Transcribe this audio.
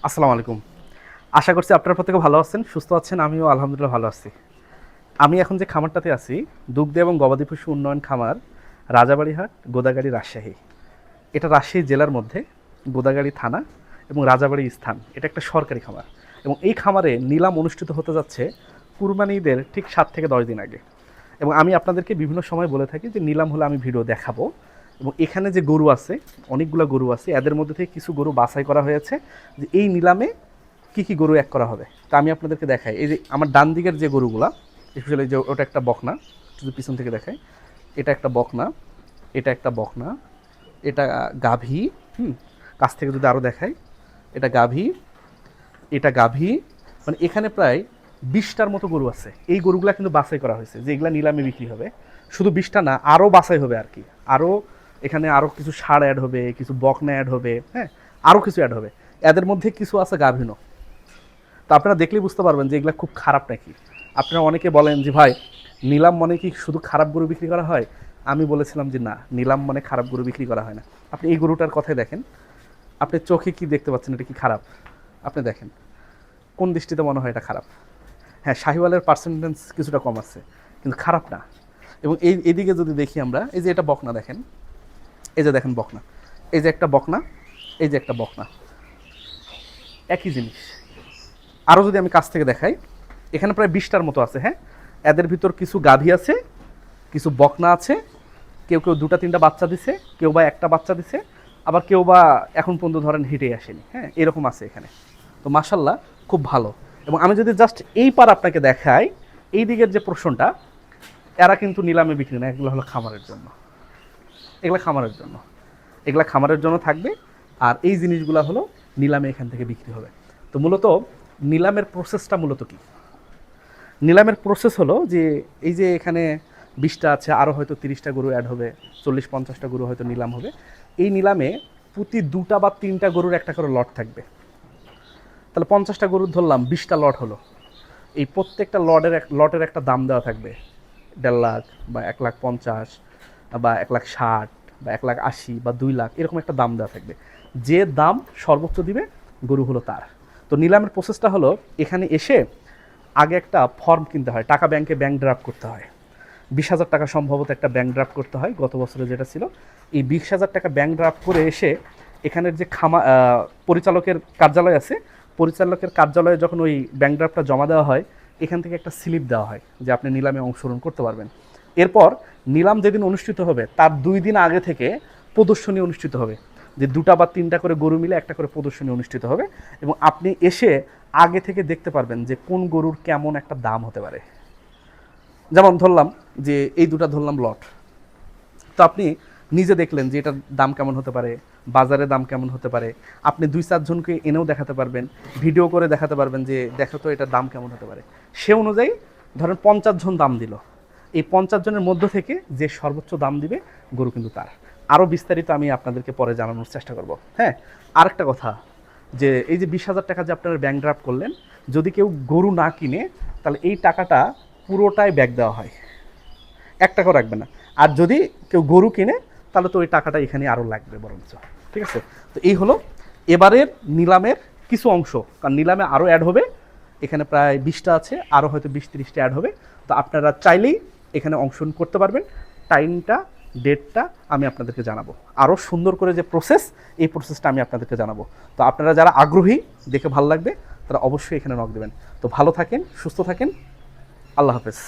আসসালামু আলাইকুম। আশা করছি আপনারা প্রত্যেকে ভালো আছেন, সুস্থ আছেন। আমিও আলহামদুলিল্লাহ ভালো আছি। আমি এখন যে খামারটাতে আছি, দুগ্ধ এবং গবাদি পশু উন্নয়ন খামার, রাজাবাড়িহাট, গোদাগাড়ি, রাজশাহী। এটা রাজশাহী জেলার মধ্যে গোদাগাড়ি থানা এবং রাজাবাড়ি স্থান। এটা একটা সরকারি খামার এবং এই খামারে নিলাম অনুষ্ঠিত হতে যাচ্ছে কুরবানি ঈদের ঠিক 7 থেকে 10 দিন আগে। এবং আমি আপনাদেরকে বিভিন্ন সময় বলে থাকি যে নিলাম হলে আমি ভিডিও দেখাবো। এবং এখানে যে গরু আছে, অনেকগুলো গরু আছে, এদের মধ্যে থেকে কিছু গরু বাছাই করা হয়েছে যে এই নিলামে কী কী গরু এক করা হবে। তা আমি আপনাদেরকে দেখাই, এই যে আমার ডান দিকের যে গরুগুলা, স্পেশালি যে ওটা একটা বকনা, যদি পিছন থেকে দেখাই, এটা একটা বকনা, এটা একটা বকনা, এটা গাভী, কাছ থেকে যদি আরও দেখাই, এটা গাভী, এটা গাভী, মানে এখানে প্রায় 20টার মতো গরু আছে। এই গরুগুলা কিন্তু বাছাই করা হয়েছে যে এগুলা নিলামে বিক্রি হবে। শুধু 20টা না, আরও বাছাই হবে আর কি। আরও এখানে আরও কিছু ষাঁড় অ্যাড হবে, কিছু বকনা অ্যাড হবে, হ্যাঁ, আরও কিছু অ্যাড হবে। এদের মধ্যে কিছু আছে গাভীনও। তো আপনারা দেখলেই বুঝতে পারবেন যে এগুলো খুব খারাপ নাকি। আপনারা অনেকে বলেন যে ভাই, নিলাম মানে কি শুধু খারাপ গরু বিক্রি করা হয়? আমি বলেছিলাম যে না, নিলাম মানে খারাপ গরু বিক্রি করা হয় না। আপনি এই গরুটার কথাই দেখেন, আপনি চোখে কি দেখতে পাচ্ছেন, এটা কি খারাপ? আপনি দেখেন কোন দৃষ্টিতে মনে হয় এটা খারাপ? হ্যাঁ, শাহিওয়ালের পার্সেন্টেজ কিছুটা কম আছে, কিন্তু খারাপ না। এবং এইদিকে যদি দেখি আমরা, এই যে এটা বকনা দেখেন, এই যে দেখেন বকনা, এই যে একটা বকনা, এই যে একটা বকনা, একই জিনিস। আরও যদি আমি কাছ থেকে দেখাই, এখানে প্রায় 20টার মতো আছে। হ্যাঁ, এদের ভিতর কিছু গাভী আছে, কিছু বকনা আছে, কেউ কেউ 2টা 3টা বাচ্চা দিছে, কেউ বা একটা বাচ্চা দিছে, আবার কেউ বা এখন পর্যন্ত ধরেন হেঁটেই আসেনি। হ্যাঁ, এরকম আছে এখানে। তো মাশাল্লাহ খুব ভালো। এবং আমি যদি জাস্ট এই পার আপনাকে দেখাই, এই দিকের যে পোর্শনটা, এরা কিন্তু নিলামে বিক্রি না, এগুলো হলো খামারের জন্য। এগুলো খামারের জন্য, এগুলা খামারের জন্য থাকবে। আর এই জিনিসগুলো হলো নিলামে এখান থেকে বিক্রি হবে। তো মূলত নিলামের প্রসেসটা মূলত কি? নিলামের প্রসেস হলো যে এই যে এখানে 20টা আছে, আরও হয়তো 30টা গরু অ্যাড হবে, 40-50টা গরু হয়তো নিলাম হবে। এই নিলামে প্রতি 2টা বা 3টা গরুর একটা করে লট থাকবে। তাহলে 50টা গরুর ধরলাম 20টা লট হলো। এই প্রত্যেকটা লটের একটা দাম দেওয়া থাকবে, 1.5 লাখ বা 1,50,000 বা 1,60,000 বা 1,80,000 বা 2 লাখ, এরকম একটা দাম দেওয়া থাকবে। যে দাম সর্বোচ্চ দিবে গরু হলো তার। তো নিলামের প্রসেসটা হলো, এখানে এসে আগে একটা ফর্ম কিনতে হয়, টাকা ব্যাংক ড্রাফট করতে হয়। 20,000 টাকা সম্ভবত একটা ব্যাংক ড্রাফট করতে হয়, গত বছরে যেটা ছিল। এই 20,000 টাকা ব্যাংক ড্রাফট করে এসে এখানের যে পরিচালকের কার্যালয় আছে, পরিচালকের কার্যালয়ে যখন ওই ব্যাংক ড্রাফটটা জমা দেওয়া হয়, এখান থেকে একটা স্লিপ দেওয়া হয় যে আপনি নিলামে অংশগ্রহণ করতে পারবেন। এরপর নিলাম যেদিন অনুষ্ঠিত হবে তার 2 দিন আগে থেকে প্রদর্শনী অনুষ্ঠিত হবে, যে 2টা বা 3টা করে গরু মিলে একটা করে প্রদর্শনী অনুষ্ঠিত হবে। এবং আপনি এসে আগে থেকে দেখতে পারবেন যে কোন গরুর কেমন একটা দাম হতে পারে। যেমন ধরলাম যে এই দুটা ধরলাম লট, তো আপনি নিজে দেখলেন যে এটার দাম কেমন হতে পারে, বাজারে দাম কেমন হতে পারে। আপনি 2-4 জনকে এনেও দেখাতে পারবেন, ভিডিও করে দেখাতে পারবেন যে দেখো তো এটার দাম কেমন হতে পারে। সে অনুযায়ী ধরেন 50 জন দাম দিল, এই 50 জনের মধ্য থেকে যে সর্বোচ্চ দাম দিবে গরু কিন্তু তার। আরও বিস্তারিত আমি আপনাদেরকে পরে জানানোর চেষ্টা করব। হ্যাঁ, আরেকটা কথা, যে এই যে 20,000 টাকা যে আপনারা ব্যাংক ড্রাফট করলেন, যদি কেউ গরু না কিনে তাহলে এই টাকাটা পুরোটাই ব্যাক দেওয়া হয়, 1 টাকাও রাখবে না। আর যদি কেউ গরু কিনে তাহলে তো ওই টাকাটা এখানে আরও লাগবে বরঞ্চ। ঠিক আছে? তো এই হলো এবারের নিলামের কিছু অংশ, কারণ নিলামে আরও অ্যাড হবে। এখানে প্রায় 20টা আছে, আরও হয়তো 20-30টা অ্যাড হবে। তো আপনারা চাইলেই এখানে অংশগ্রহণ করতে পারবেন। টাইমটা, ডেটটা আমি আপনাদেরকে জানাবো। আরও সুন্দর করে যে প্রসেস, এই প্রসেসটা আমি আপনাদেরকে জানাবো। তো আপনারা যারা আগ্রহী, দেখে ভালো লাগবে, তারা অবশ্যই এখানে নক দেবেন। তো ভালো থাকেন, সুস্থ থাকেন, আল্লাহ হাফেজ।